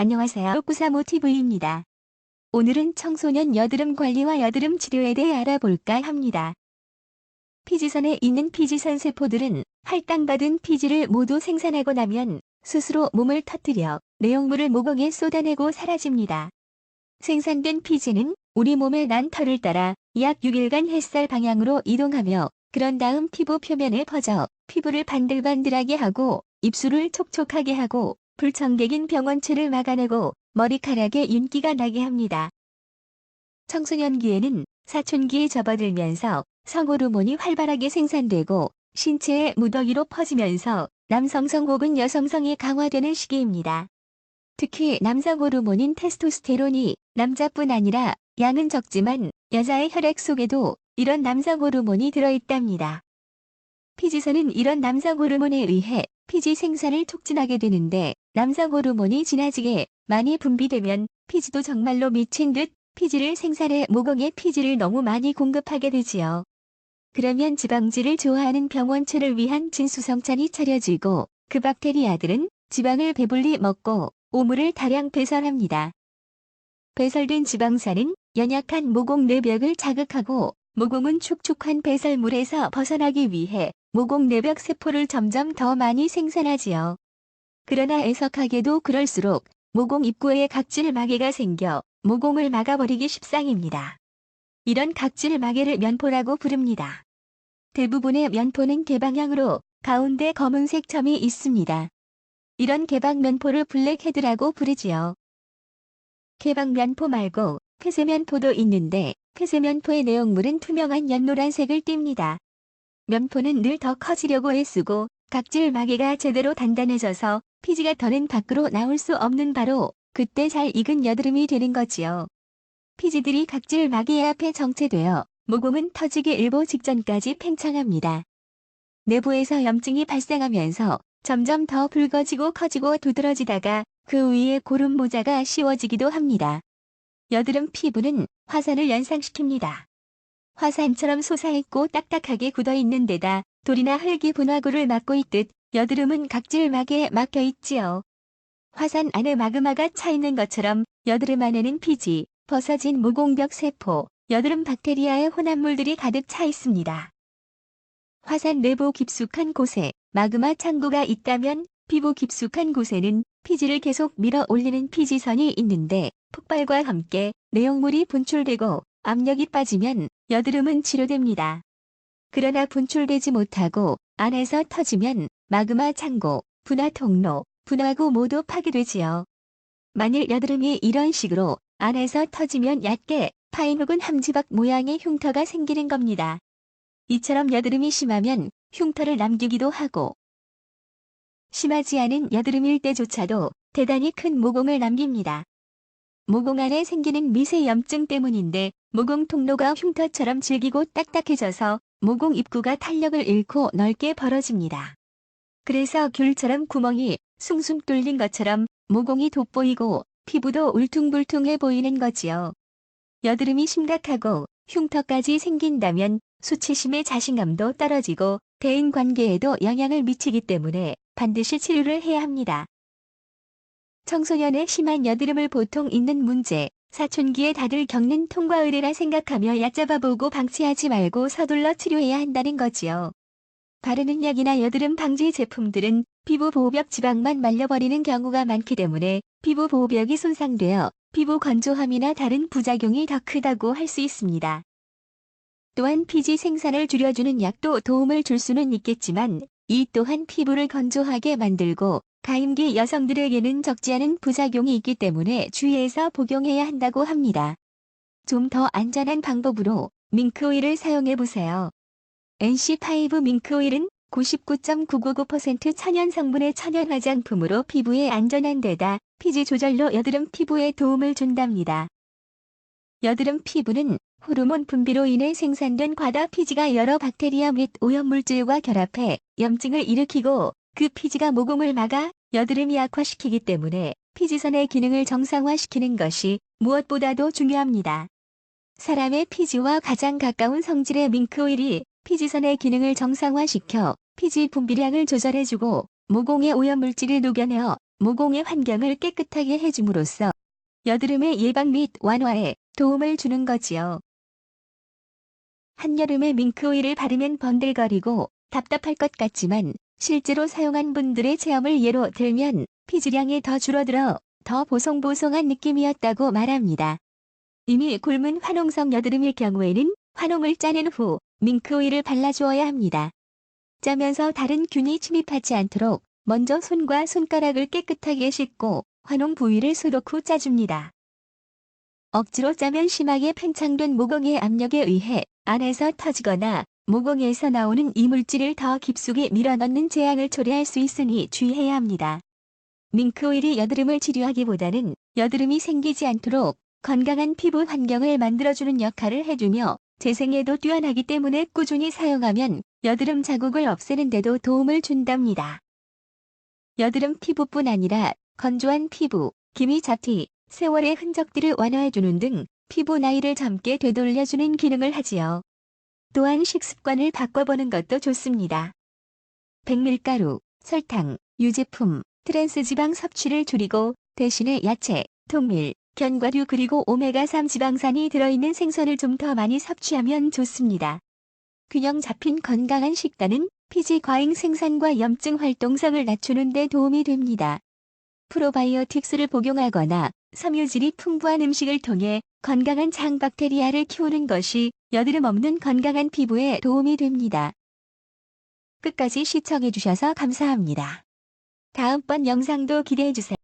안녕하세요. 구사모TV입니다. 오늘은 청소년 여드름 관리와 여드름 치료에 대해 알아볼까 합니다. 피지선에 있는 피지선 세포들은 할당받은 피지를 모두 생산하고 나면 스스로 몸을 터뜨려 내용물을 모공에 쏟아내고 사라집니다. 생산된 피지는 우리 몸의 난 털을 따라 약 6일간 햇살 방향으로 이동하며 그런 다음 피부 표면에 퍼져 피부를 반들반들하게 하고 입술을 촉촉하게 하고 불청객인 병원체를 막아내고 머리카락에 윤기가 나게 합니다. 청소년기에는 사춘기에 접어들면서 성호르몬이 활발하게 생산되고 신체의 무더기로 퍼지면서 남성성 혹은 여성성이 강화되는 시기입니다. 특히 남성 호르몬인 테스토스테론이 남자뿐 아니라 양은 적지만 여자의 혈액 속에도 이런 남성 호르몬이 들어있답니다. 피지선은 이런 남성 호르몬에 의해 피지 생산을 촉진하게 되는데 남성 호르몬이 지나치게 많이 분비되면 피지도 정말로 미친 듯 피지를 생산해 모공에 피지를 너무 많이 공급하게 되지요. 그러면 지방질을 좋아하는 병원체를 위한 진수성찬이 차려지고 그 박테리아들은 지방을 배불리 먹고 오물을 다량 배설합니다. 배설된 지방산은 연약한 모공 내벽을 자극하고 모공은 축축한 배설물에서 벗어나기 위해 모공 내벽 세포를 점점 더 많이 생산하지요. 그러나 애석하게도 그럴수록 모공 입구에 각질 마개가 생겨 모공을 막아버리기 십상입니다. 이런 각질 마개를 면포라고 부릅니다. 대부분의 면포는 개방형으로 가운데 검은색 점이 있습니다. 이런 개방 면포를 블랙헤드라고 부르지요. 개방 면포 말고 폐쇄면포도 있는데 폐쇄면포의 내용물은 투명한 연노란색을 띱니다. 면포는 늘 더 커지려고 애쓰고 각질 마개가 제대로 단단해져서 피지가 더는 밖으로 나올 수 없는 바로 그때 잘 익은 여드름이 되는 거지요. 피지들이 각질 마개 앞에 정체되어 모공은 터지기 일보 직전까지 팽창합니다. 내부에서 염증이 발생하면서 점점 더 붉어지고 커지고 두드러지다가 그 위에 고름 모자가 씌워지기도 합니다. 여드름 피부는 화산을 연상시킵니다. 화산처럼 솟아있고 딱딱하게 굳어있는 데다 돌이나 흙이 분화구를 막고 있듯 여드름은 각질막에 막혀있지요. 화산 안에 마그마가 차있는 것처럼 여드름 안에는 피지, 벗어진 모공벽 세포, 여드름 박테리아의 혼합물들이 가득 차 있습니다. 화산 내부 깊숙한 곳에 마그마 창고가 있다면 피부 깊숙한 곳에는 피지를 계속 밀어 올리는 피지선이 있는데 폭발과 함께 내용물이 분출되고 압력이 빠지면 여드름은 치료됩니다. 그러나 분출되지 못하고 안에서 터지면 마그마 창고, 분화 통로, 분화구 모두 파괴되지요. 만일 여드름이 이런 식으로 안에서 터지면 얕게 파인 혹은 함지박 모양의 흉터가 생기는 겁니다. 이처럼 여드름이 심하면 흉터를 남기기도 하고 심하지 않은 여드름일 때조차도 대단히 큰 모공을 남깁니다. 모공 안에 생기는 미세 염증 때문인데 모공 통로가 흉터처럼 질기고 딱딱해져서 모공 입구가 탄력을 잃고 넓게 벌어집니다. 그래서 귤처럼 구멍이 숭숭 뚫린 것처럼 모공이 돋보이고 피부도 울퉁불퉁해 보이는 거지요. 여드름이 심각하고 흉터까지 생긴다면 수치심의 자신감도 떨어지고 대인관계에도 영향을 미치기 때문에 반드시 치료를 해야 합니다. 청소년의 심한 여드름을 보통 있는 문제, 사춘기에 다들 겪는 통과 의례라 생각하며 얕잡아보고 방치하지 말고 서둘러 치료해야 한다는 거지요. 바르는 약이나 여드름 방지 제품들은 피부 보호벽 지방만 말려버리는 경우가 많기 때문에 피부 보호벽이 손상되어 피부 건조함이나 다른 부작용이 더 크다고 할 수 있습니다. 또한 피지 생산을 줄여주는 약도 도움을 줄 수는 있겠지만 이 또한 피부를 건조하게 만들고 가임기 여성들에게는 적지 않은 부작용이 있기 때문에 주의해서 복용해야 한다고 합니다. 좀 더 안전한 방법으로 밍크오일을 사용해보세요. NC5 밍크오일은 99.999% 천연 성분의 천연 화장품으로 피부에 안전한 데다 피지 조절로 여드름 피부에 도움을 준답니다. 여드름 피부는 호르몬 분비로 인해 생산된 과다 피지가 여러 박테리아 및 오염물질과 결합해 염증을 일으키고 그 피지가 모공을 막아 여드름이 악화시키기 때문에 피지선의 기능을 정상화시키는 것이 무엇보다도 중요합니다. 사람의 피지와 가장 가까운 성질의 밍크오일이 피지선의 기능을 정상화시켜 피지 분비량을 조절해주고 모공의 오염물질을 녹여내어 모공의 환경을 깨끗하게 해줌으로써 여드름의 예방 및 완화에 도움을 주는 거지요. 한여름에 밍크오일을 바르면 번들거리고 답답할 것 같지만 실제로 사용한 분들의 체험을 예로 들면 피지량이 더 줄어들어 더 보송보송한 느낌이었다고 말합니다. 이미 곪은 화농성 여드름일 경우에는 화농을 짜낸 후 밍크오일을 발라주어야 합니다. 짜면서 다른 균이 침입하지 않도록 먼저 손과 손가락을 깨끗하게 씻고 화농 부위를 소독 후 짜줍니다. 억지로 짜면 심하게 팽창된 모공의 압력에 의해 안에서 터지거나 모공에서 나오는 이물질을 더 깊숙이 밀어넣는 재앙을 초래할 수 있으니 주의해야 합니다. 밍크오일이 여드름을 치료하기보다는 여드름이 생기지 않도록 건강한 피부 환경을 만들어주는 역할을 해주며 재생에도 뛰어나기 때문에 꾸준히 사용하면 여드름 자국을 없애는 데도 도움을 준답니다. 여드름 피부뿐 아니라 건조한 피부, 기미 잡티, 세월의 흔적들을 완화해주는 등 피부 나이를 젊게 되돌려주는 기능을 하지요. 또한 식습관을 바꿔보는 것도 좋습니다. 백밀가루, 설탕, 유제품, 트랜스지방 섭취를 줄이고 대신에 야채, 통밀, 견과류 그리고 오메가3 지방산이 들어있는 생선을 좀 더 많이 섭취하면 좋습니다. 균형 잡힌 건강한 식단은 피지 과잉 생산과 염증 활동성을 낮추는 데 도움이 됩니다. 프로바이오틱스를 복용하거나 섬유질이 풍부한 음식을 통해 건강한 장 박테리아를 키우는 것이 여드름 없는 건강한 피부에 도움이 됩니다. 끝까지 시청해주셔서 감사합니다. 다음번 영상도 기대해주세요.